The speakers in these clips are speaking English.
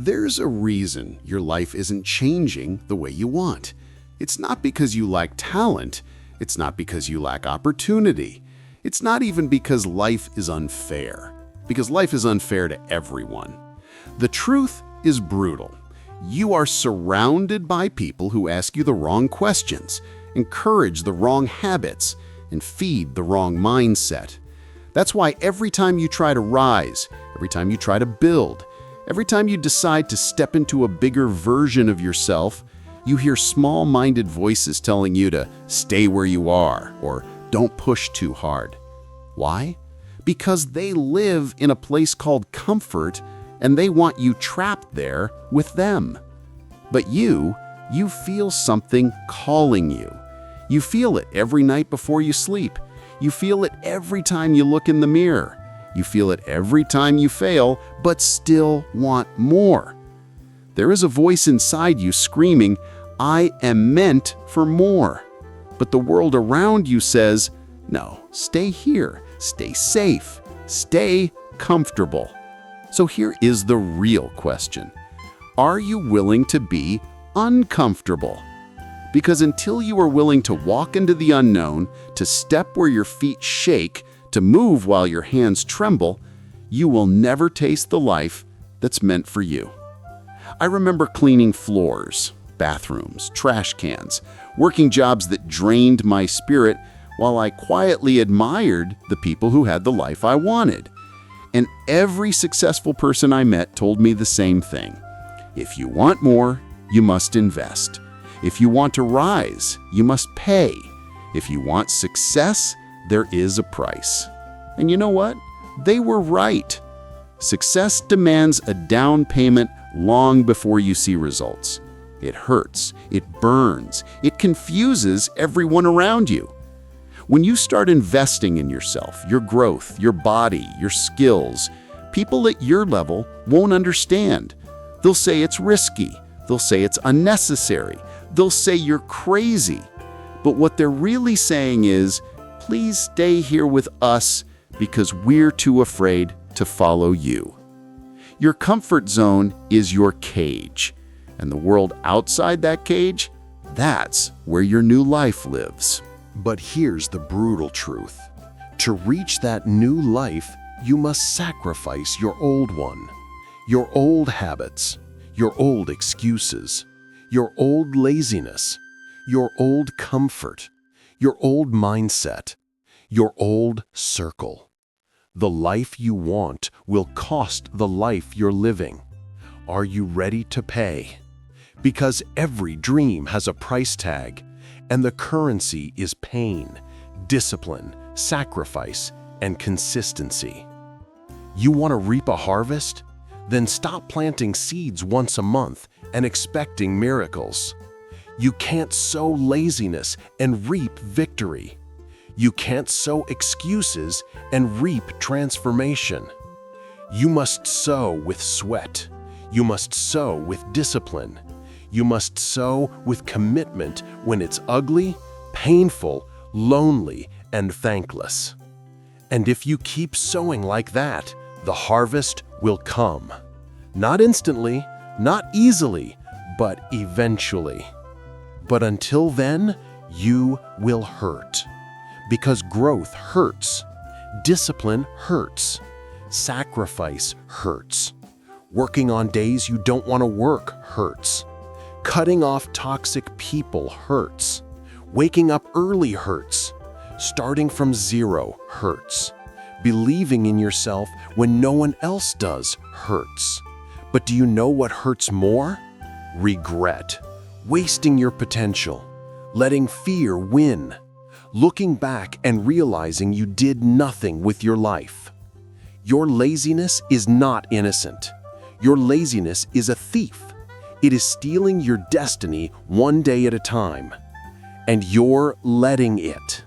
There's a reason your life isn't changing the way you want. It's not because you lack talent. It's not because you lack opportunity. It's not even because life is unfair. Because life is unfair to everyone. The truth is brutal. You are surrounded by people who ask you the wrong questions, encourage the wrong habits, and feed the wrong mindset. That's why every time you try to rise, every time you try to build, every time you decide to step into a bigger version of yourself, you hear small-minded voices telling you to stay where you are or don't push too hard. Why? Because they live in a place called comfort and they want you trapped there with them. But you feel something calling you. You feel it every night before you sleep. You feel it every time you look in the mirror. You feel it every time you fail, but still want more. There is a voice inside you screaming, "I am meant for more." But the world around you says, "No, stay here, stay safe, stay comfortable." So here is the real question. Are you willing to be uncomfortable? Because until you are willing to walk into the unknown, to step where your feet shake, to move while your hands tremble, you will never taste the life that's meant for you. I remember cleaning floors, bathrooms, trash cans, working jobs that drained my spirit while I quietly admired the people who had the life I wanted. And every successful person I met told me the same thing. If you want more, you must invest. If you want to rise, you must pay. If you want success, there is a price. And you know what? They were right. Success demands a down payment long before you see results. It hurts, it burns, it confuses everyone around you. When you start investing in yourself, your growth, your body, your skills, people at your level won't understand. They'll say it's risky. They'll say it's unnecessary. They'll say you're crazy. But what they're really saying is, please stay here with us because we're too afraid to follow you. Your comfort zone is your cage, and the world outside that cage, that's where your new life lives. But here's the brutal truth. To reach that new life, you must sacrifice your old one, your old habits, your old excuses, your old laziness, your old comfort, your old mindset, your old circle. The life you want will cost the life you're living. Are you ready to pay? Because every dream has a price tag, and the currency is pain, discipline, sacrifice, and consistency. You want to reap a harvest? Then stop planting seeds once a month and expecting miracles. You can't sow laziness and reap victory. You can't sow excuses and reap transformation. You must sow with sweat. You must sow with discipline. You must sow with commitment when it's ugly, painful, lonely, and thankless. And if you keep sowing like that, the harvest will come. Not instantly, not easily, but eventually. But until then, you will hurt. Because growth hurts. Discipline hurts. Sacrifice hurts. Working on days you don't want to work hurts. Cutting off toxic people hurts. Waking up early hurts. Starting from zero hurts. Believing in yourself when no one else does hurts. But do you know what hurts more? Regret. Wasting your potential. Letting fear win. Looking back and realizing you did nothing with your life. Your laziness is not innocent. Your laziness is a thief. It is stealing your destiny one day at a time. And you're letting it.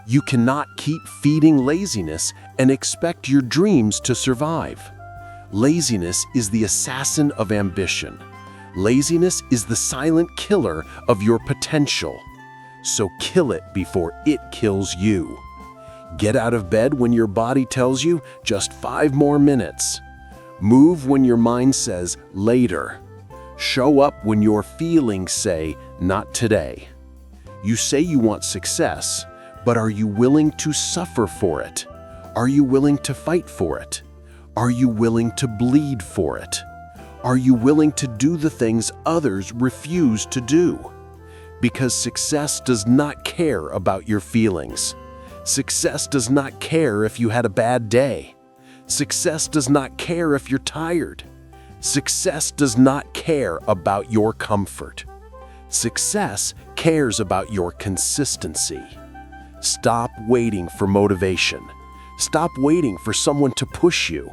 You cannot keep feeding laziness and expect your dreams to survive. Laziness is the assassin of ambition. Laziness is the silent killer of your potential. So kill it before it kills you. Get out of bed when your body tells you just 5 more minutes. Move when your mind says later. Show up when your feelings say not today. You say you want success, but are you willing to suffer for it? Are you willing to fight for it? Are you willing to bleed for it? Are you willing to do the things others refuse to do? Because success does not care about your feelings. Success does not care if you had a bad day. Success does not care if you're tired. Success does not care about your comfort. Success cares about your consistency. Stop waiting for motivation. Stop waiting for someone to push you.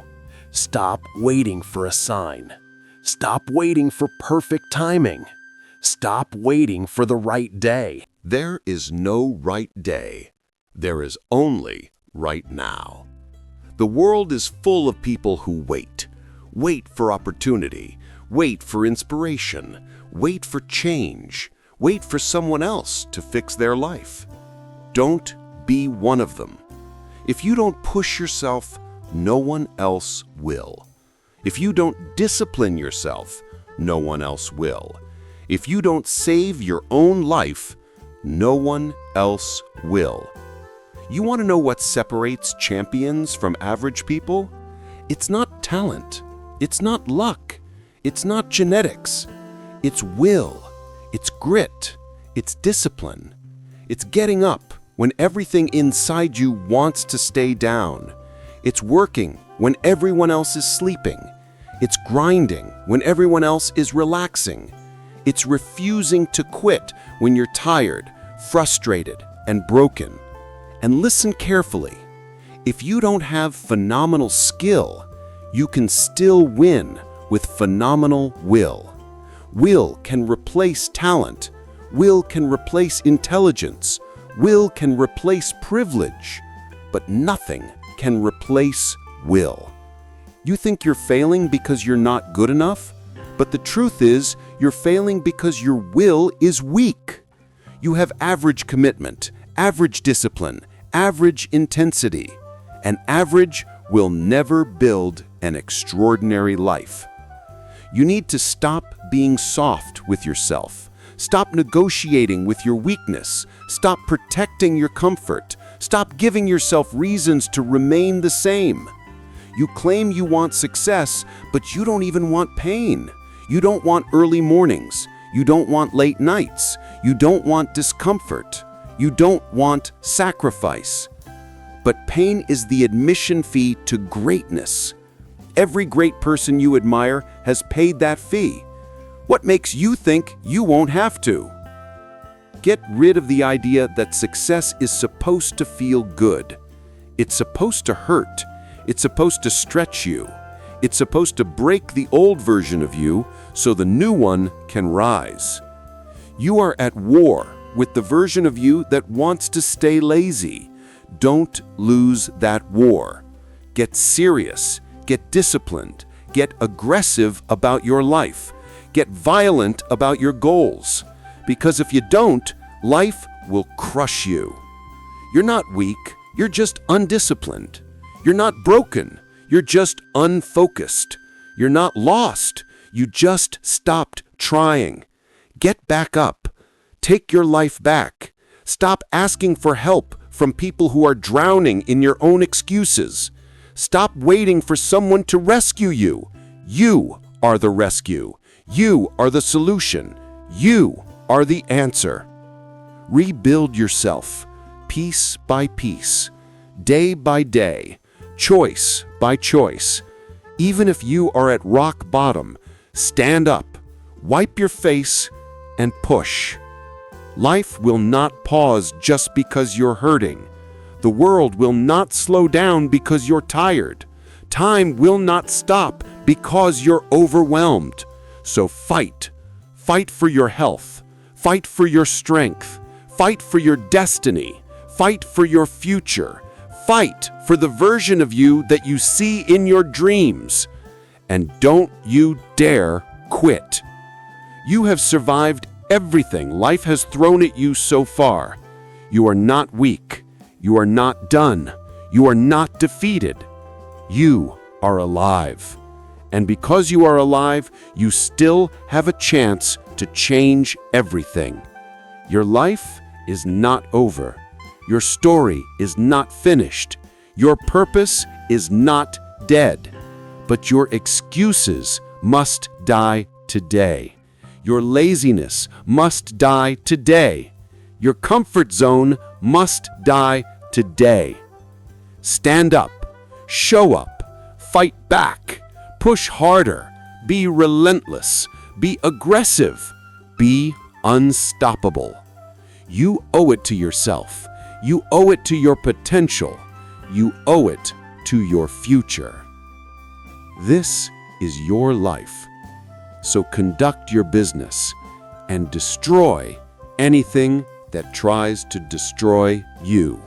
Stop waiting for a sign. Stop waiting for perfect timing. Stop waiting for the right day. There is no right day. There is only right now. The world is full of people who wait. Wait for opportunity. Wait for inspiration. Wait for change. Wait for someone else to fix their life. Don't be one of them. If you don't push yourself, no one else will. If you don't discipline yourself, no one else will. If you don't save your own life, no one else will. You want to know what separates champions from average people? It's not talent. It's not luck. It's not genetics. It's will. It's grit. It's discipline. It's getting up when everything inside you wants to stay down. It's working when everyone else is sleeping. It's grinding when everyone else is relaxing. It's refusing to quit when you're tired, frustrated, and broken. And listen carefully. If you don't have phenomenal skill, you can still win with phenomenal will. Will can replace talent. Will can replace intelligence. Will can replace privilege. But nothing can replace will. You think you're failing because you're not good enough? But the truth is, you're failing because your will is weak. You have average commitment, average discipline, average intensity. An average will never build an extraordinary life. You need to stop being soft with yourself. Stop negotiating with your weakness. Stop protecting your comfort. Stop giving yourself reasons to remain the same. You claim you want success, but you don't even want pain. You don't want early mornings. You don't want late nights. You don't want discomfort. You don't want sacrifice. But pain is the admission fee to greatness. Every great person you admire has paid that fee. What makes you think you won't have to? Get rid of the idea that success is supposed to feel good. It's supposed to hurt. It's supposed to stretch you. It's supposed to break the old version of you so the new one can rise. You are at war with the version of you that wants to stay lazy. Don't lose that war. Get serious. Get disciplined. Get aggressive about your life. Get violent about your goals. Because if you don't, life will crush you. You're not weak. You're just undisciplined. You're not broken. You're just unfocused. You're not lost. You just stopped trying. Get back up. Take your life back. Stop asking for help from people who are drowning in your own excuses. Stop waiting for someone to rescue you. You are the rescue. You are the solution. You are the answer. Rebuild yourself, piece by piece, day by day, choice by choice. Even if you are at rock bottom, stand up, wipe your face, and push. Life will not pause just because you're hurting. The world will not slow down because you're tired. Time will not stop because you're overwhelmed. So fight. Fight for your health. Fight for your strength. Fight for your destiny. Fight for your future. Fight for the version of you that you see in your dreams. And don't you dare quit. You have survived everything life has thrown at you so far. You are not weak. You are not done. You are not defeated. You are alive. And because you are alive, you still have a chance to change everything. Your life is not over. Your story is not finished. Your purpose is not dead. But your excuses must die today. Your laziness must die today. Your comfort zone must die today. Stand up, show up, fight back, push harder, be relentless, be aggressive, be unstoppable. You owe it to yourself. You owe it to your potential. You owe it to your future. This is your life. So conduct your business and destroy anything that tries to destroy you.